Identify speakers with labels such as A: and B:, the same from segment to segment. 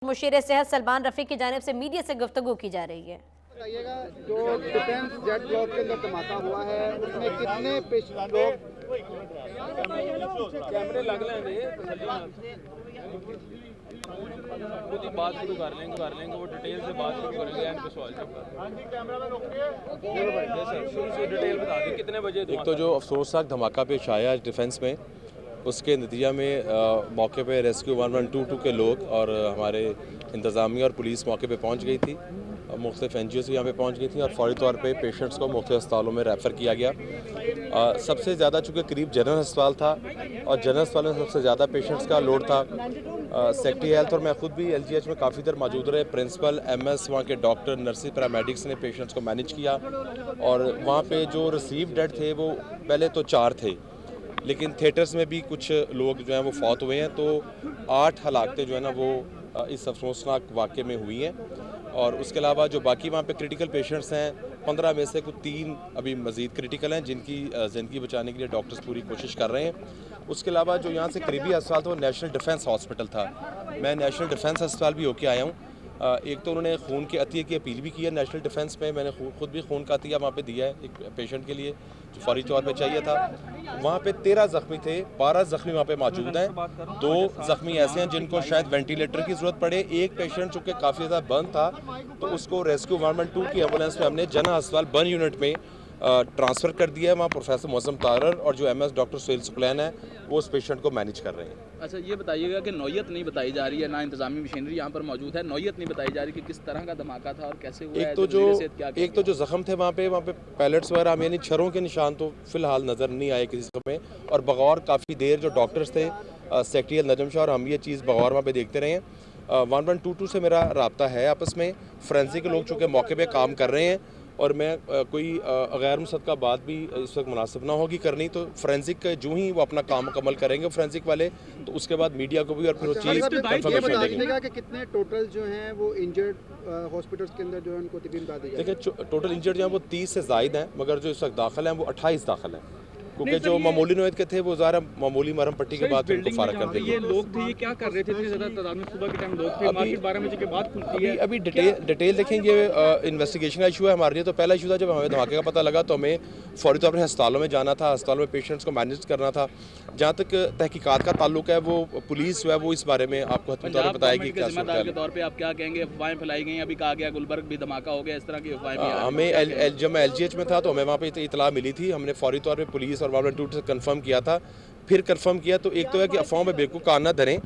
A: मुशीर सेहत सलमान रफ़ी की जानिब से मीडिया से गुफ्तगू की जा रही है।
B: बताइएगा, जो डिफेंस जेट ब्लॉक के अंदर धमाका हुआ है उसमें कितने लोग
C: कैमरे लग लेंगे, खुद ही बात शुरू कर लेंगे वो डिटेल से बात शुरू करेंगे। एंड पे सवाल शुरू से डिटेल बता दें कितने बजे। एक तो जो अफसोसनाक धमाका पेश आया डिफेंस में, उसके नतीजा में मौके पे रेस्क्यू 1122 के लोग और हमारे इंतज़ामिया और पुलिस मौके पे पहुंच गई थी। मुख्तलिफ NGOs भी यहाँ पे पहुंच गई थी और फौरी तौर पे पेशेंट्स को मुख्तलिफ अस्पतालों में रेफ़र किया गया। सबसे ज़्यादा चूँकि करीब जनरल अस्पताल था और जनरल अस्पताल में सबसे ज़्यादा पेशेंट्स का लोड था। सेक्रेटरी हेल्थ और मैं खुद भी LGH में काफ़ी देर मौजूद रहे। प्रिंसिपल MS वहाँ के डॉक्टर नर्सिस पैरामेडिक्स ने पेशेंट्स को मैनेज किया और वहाँ पे जो रिसीव डेड थे वो पहले तो 4 थे, लेकिन थिएटर्स में भी कुछ लोग जो हैं वो फौत हुए हैं। तो 8 हलाकतें जो है ना वो इस अफसोसनाक वाक़े में हुई हैं। और उसके अलावा जो बाकी वहाँ पे क्रिटिकल पेशेंट्स हैं, 15 में से कुछ 3 अभी मज़ीद क्रिटिकल हैं जिनकी ज़िंदगी बचाने के लिए डॉक्टर्स पूरी कोशिश कर रहे हैं। उसके अलावा जो यहाँ से करीबी अस्पताल था वो नेशनल डिफेंस हॉस्पिटल था। मैं नेशनल डिफेंस अस्पताल भी होके आया हूँ। एक तो उन्होंने खून के अतिये की अपील भी की है नेशनल डिफेंस में। मैंने खुद भी खून का अतिया वहाँ पे दिया है एक पेशेंट के लिए जो फौरी तौर पे चाहिए था। वहाँ पे 13 ज़ख्मी थे, 12 ज़ख्मी वहाँ पे मौजूद हैं। 2 ज़ख्मी ऐसे हैं जिनको शायद वेंटिलेटर की ज़रूरत पड़े। एक पेशेंट चूँकि काफ़ी ज़्यादा बर्न था तो उसको रेस्क्यू 112 की एम्बुलेंस में हमने जना अस्पताल बर्न यूनिट में ट्रांसफ़र कर दिया है। वहाँ प्रोफेसर मौसम तारर और जो MS डॉक्टर सुहेल सुकलैन है वो उस पेशेंट को मैनेज कर रहे हैं।
D: अच्छा, ये बताइएगा कि नौयत नहीं बताई जा रही है, ना इंतजामी मशीनरी यहाँ पर मौजूद है, नौयत नहीं बताई जा रही कि किस तरह का धमाका था और कैसे हुआ।
C: एक तो जो ज़ख्म थे वहाँ पे पैलेट्स वगैरह यानी छरों के निशान तो फ़िलहाल नज़र नहीं आए किसी में। और बगौर काफ़ी देर जो डॉक्टर्स थे सेक्रेटरी नजम शाह और हम ये चीज़ बगौर वहाँ पे देखते रहे हैं। 1122 से मेरा रब्ता है आपस में। फोरेंसिक के लोग चूँकि मौके पे काम कर रहे हैं और मैं कोई गैर मुसद्दक़ा बात भी इस वक्त मुनासिब ना होगी करनी, तो फोरेंसिक जो ही वो अपना काम मुकम्मल करेंगे फोरेंसिक वाले, तो उसके बाद मीडिया को भी और फिर वो चीज़ कंफर्मेशन देंगे
B: कि कितने टोटल जो हैं वो इंजर्ड हॉस्पिटल्स के अंदर जो है उनको तबीब इमदाद दी जाए।
C: देखिए टोटल इंजर्ड जो हैं वो 30 से ज़ायद हैं, मगर जो इस वक्त दाखिल हैं वो 28 दाखिल हैं क्योंकि जो मामूली नोयत के थे वो ज़ाहिर मामूली मरहम पट्टी के बाद उनको फारग कर देंगे।
D: ये लोग थे, ये क्या कर रहे थे? इतनी ज़्यादा तादाद में सुबह के टाइम लोग थे, मार्केट 12 बजे के बाद खुलती है।
C: अभी डिटेल देखेंगे। इन्वेस्टिगेशन का इशू है हमारे लिए। तो पहला इशू था जब हमें धमाके का पता लगा तो हमें फौरी तौर पर अस्पतालों में जाना था, अस्पतालों में पेशेंट्स को मैनेज करना था। जहाँ तक तहकीकात का ताल्लुक है वो पुलिस जो है वो इस बारे में आपको हतमी तौर पर बताएगी।
D: जिम्मेदार के तौर पे आप क्या कहेंगे? अफवाहें फैलाई गई, अभी कहा गया गुलबर्ग भी धमाका हो गया, इस तरह की अफवाहें।
C: हमें जब मैं LGH में था तो हमें वहाँ पे इतला मिली थी। हमने फौरी तौर पर पुलिस और 112 से कंफर्म किया था, फिर कंफर्म किया। तो एक तो है कि अफवाहों में बेवकूफ़ कान न धरें।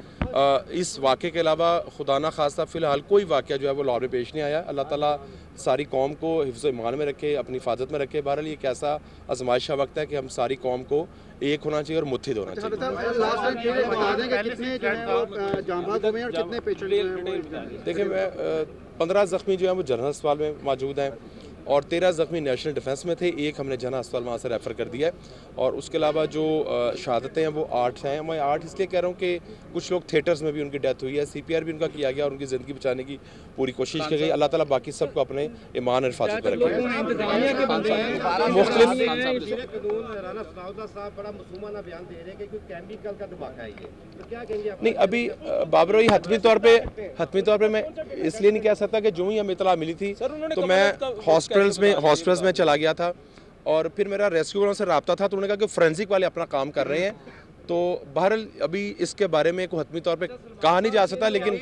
C: इस वाक़े के अलावा खुदा ना खास्ता फ़िलहाल कोई वाक़या जो है वो लाहौर में पेश नहीं आया। अल्लाह ताला सारी कौम को हिफ्ज़ ईमान में रखे, अपनी हिफाजत में रखे। बहरहाल ये एक ऐसा आजमाइश का वक्त है कि हम सारी कौम को एक होना चाहिए और मुत्हिद होना चाहिए। 15 ज़ख्मी जो है वो जनरल अस्पताल में मौजूद हैं और 13 ज़ख्मी नेशनल डिफेंस में थे। एक हमने जना अस्पताल वहाँ से रेफ़र कर दिया है। और उसके अलावा जो शहादतें हैं वो 8 हैं। मैं 8 इसलिए कह रहा हूँ कि कुछ लोग थिएटर्स में भी उनकी डेथ हुई है, CPR भी उनका किया गया और उनकी ज़िंदगी बचाने की पूरी कोशिश की गई। अल्लाह ताला बाकी सबको अपने ईमान और हिफाजत में रखे। नहीं अभी बाबर भाई हतमी तौर पे मैं इसलिए नहीं कह सकता कि जो ही हमें इतला मिली थी तो मैं हॉस्पिटल्स में चला गया था और फिर मेरा रेस्क्यू वालों से रब्ता था तो उन्होंने कहा कि फोरेंसिक वाले अपना काम कर रहे हैं। तो बहरहाल अभी इसके बारे में कोई हतमी तौर पे कहा नहीं जा सकता, लेकिन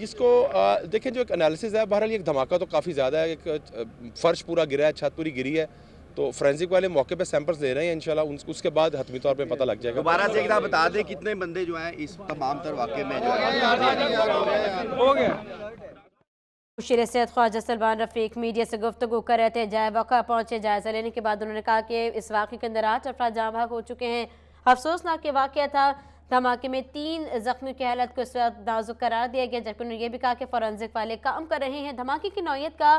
C: इसको देखें जो एक एनालिसिस है, बहरहाल एक धमाका तो काफ़ी ज़्यादा है। एक फर्श पूरा गिरा है, छत पूरी गिरी है, तो फोरेंसिक वाले मौके पे सैंपल्स ले रहे हैं। इंशाल्लाह उसके बाद हतमी तौर पे पता लग जाएगा।
E: दोबारा से एक बार बता दें कितने बंदे जो हैं इस तमाम तर वाक़े में जो है
D: हो गया।
A: मुशीर सेहत ख्वाजा सलमान रफ़ी मीडिया से गुफ्तगू कर रहे थे। जाए वक़ा पहुँचे, जायज़ा लेने के बाद उन्होंने कहा कि इस वाक़े के अंदर 8 अफराद जाँ बहक हो चुके हैं। अफसोसनाक ये वाक़या था। धमाके में 3 ज़ख्मी की हालत को इस वक्त नाजुक करार दिया गया, जबकि उन्होंने ये भी कहा कि फोरेंसिक वाले काम कर रहे हैं। धमाके की नौयत का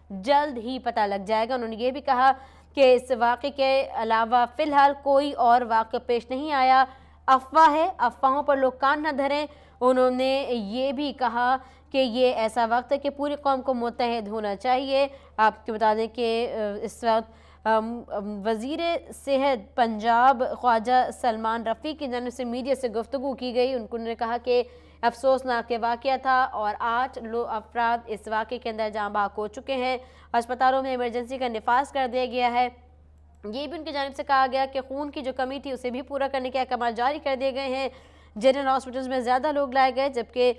A: जल्द ही पता लग जाएगा। उन्होंने ये भी कहा कि इस वाक़े के अलावा फ़िलहाल कोई और वाक़या पेश नहीं आया। अफवाह है, अफवाहों पर लोग कान न धरें। उन्होंने ये भी कहा कि ये ऐसा वक्त है कि पूरी कौम को मुत्तहिद होना चाहिए। आपको बता दें कि इस वक्त वज़ीर सेहत पंजाब ख्वाजा सलमान रफ़ीक की जानिब से मीडिया से गुफ्तगू की गई। उन्होंने कहा कि अफसोसनाक वाक़या था और 8 अफराद इस वाक़े के अंदर जाँ बहक हो चुके हैं। अस्पतालों में इमरजेंसी का निफाज कर दिया गया है। ये भी उनकी जानिब से कहा गया कि खून की जो कमी थी उसे भी पूरा करने के अहकाम जारी कर दिए गए हैं। जनरल हॉस्पिटल्स में ज़्यादा लोग लाए गए, जबकि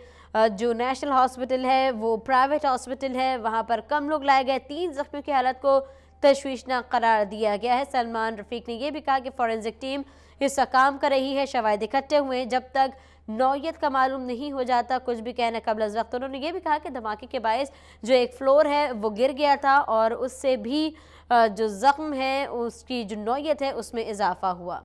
A: जो नेशनल हॉस्पिटल है वो प्राइवेट हॉस्पिटल है, वहाँ पर कम लोग लाए गए। 3 ज़ख्मियों की हालत को तशवीशनाक करार दिया गया है। सलमान रफ़ीक ने यह भी कहा कि फॉरेंसिक टीम इसका काम कर रही है, शवाहिद इकट्ठे हुए हैं, जब तक नौयत का मालूम नहीं हो जाता कुछ भी कहना कबल अज़ वक्त। उन्होंने ये भी कहा कि धमाके के बायस जो एक फ्लोर है वो गिर गया था और उससे भी जो ज़ख्म है उसकी जो नौयत है उसमें इजाफा हुआ।